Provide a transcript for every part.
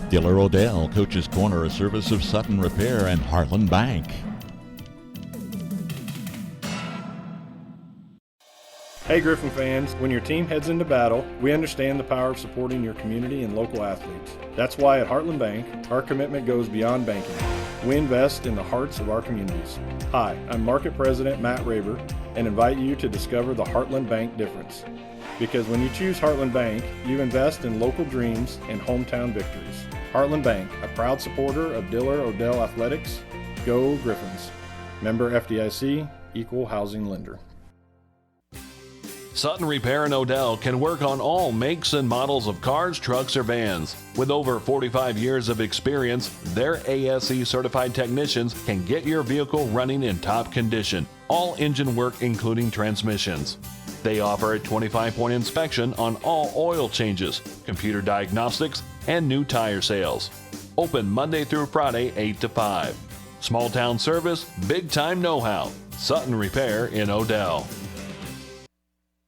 Diller-Odell Coach's Corner, a service of Sutton Repair and Heartland Bank. Hey Griffin fans, when your team heads into battle, we understand the power of supporting your community and local athletes. That's why at Heartland Bank, our commitment goes beyond banking. We invest in the hearts of our communities. Hi, I'm Market President Matt Raber and invite you to discover the Heartland Bank difference. Because when you choose Heartland Bank, you invest in local dreams and hometown victories. Heartland Bank, a proud supporter of Diller-Odell Athletics. Go Griffins. Member FDIC, Equal Housing Lender. Sutton Repair and Odell can work on all makes and models of cars, trucks, or vans. With over 45 years of experience, their ASE certified technicians can get your vehicle running in top condition. All engine work including transmissions. They offer a 25-point inspection on all oil changes, computer diagnostics, and new tire sales. Open Monday through Friday, 8 to 5. Small town service, big time know-how. Sutton Repair in Odell.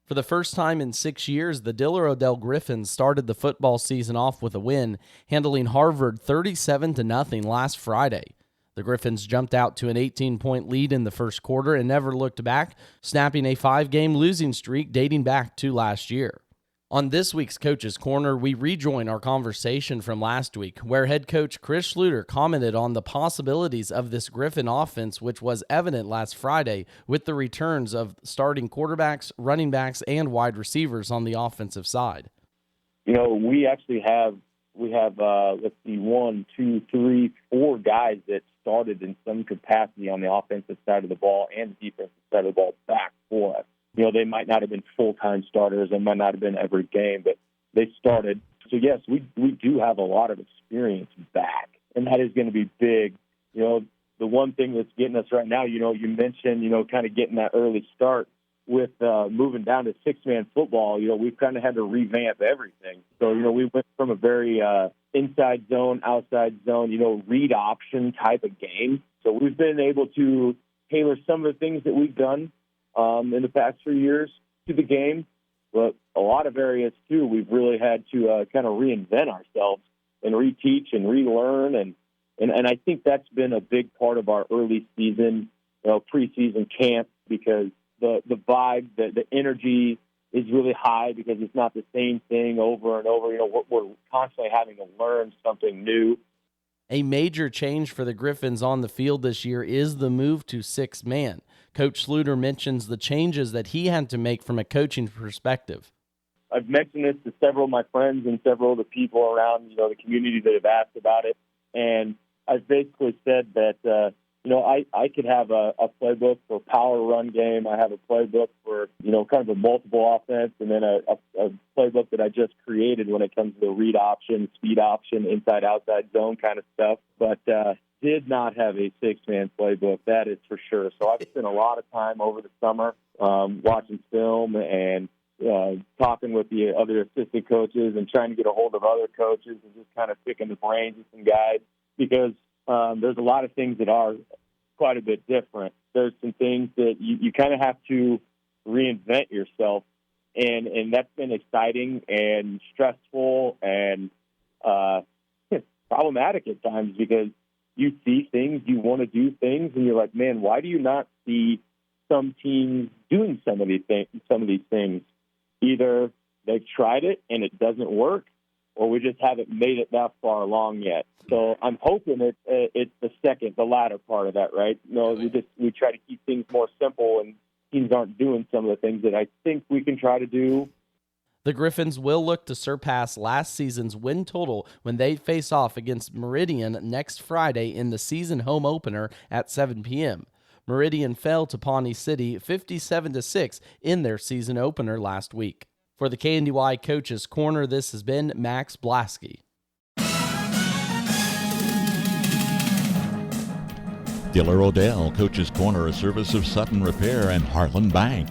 For the first time in 6 years, the Diller-Odell Griffins started the football season off with a win, handling Harvard 37-0 last Friday. The Griffins jumped out to an 18-point lead in the first quarter and never looked back, snapping a 5-game losing streak dating back to last year. On this week's Coach's Corner, we rejoin our conversation from last week, where head coach Chris Schluter commented on the possibilities of this Griffin offense, which was evident last Friday with the returns of starting quarterbacks, running backs, and wide receivers on the offensive side. You know, we actually have, let's see, 1, 2, 3, 4 guys that started in some capacity on the offensive side of the ball and the defensive side of the ball back for us. You know, they might not have been full-time starters. They might not have been every game, but they started. So, yes, we do have a lot of experience back, and that is going to be big. You know, the one thing that's getting us right now, you know, you mentioned, you know, kind of getting that early start with moving down to six-man football. You know, we've kind of had to revamp everything. So, you know, we went from a very inside zone, outside zone, you know, read option type of game. So we've been able to tailor some of the things that we've done in the past 3 years to the game, but a lot of areas too, we've really had to kind of reinvent ourselves and reteach and relearn, and I think that's been a big part of our early season, you know, preseason camp, because the vibe, the energy is really high because it's not the same thing over and over. You know, we're constantly having to learn something new. A major change for the Griffins on the field this year is the move to six-man. Coach Schluter mentions the changes that he had to make from a coaching perspective. I've mentioned this to several of my friends and several of the people around, you know, the community that have asked about it. And I've basically said that, you know, I could have a playbook for power run game. I have a playbook for, you know, kind of a multiple offense, and then a playbook that I just created when it comes to the read option, speed option, inside-outside zone kind of stuff. But did not have a six-man playbook, that is for sure. So I've spent a lot of time over the summer watching film and talking with the other assistant coaches and trying to get a hold of other coaches and just kind of picking the brains of some guys, because there's a lot of things that are quite a bit different. There's some things that you kind of have to reinvent yourself, and that's been exciting and stressful and problematic at times, because you see things, you want to do things, and you're like, man, why do you not see some teams doing some of these things? Either they've tried it and it doesn't work, or we just haven't made it that far along yet. So I'm hoping it's the latter part of that, right? No, we try to keep things more simple, and teams aren't doing some of the things that I think we can try to do. The Griffins will look to surpass last season's win total when they face off against Meridian next Friday in the season home opener at 7 p.m. Meridian fell to Pawnee City 57-6 in their season opener last week. For the KNDY Coach's Corner, this has been Max Blasky. Diller-Odell Coach's Corner, a service of Sutton Repair and Heartland Bank.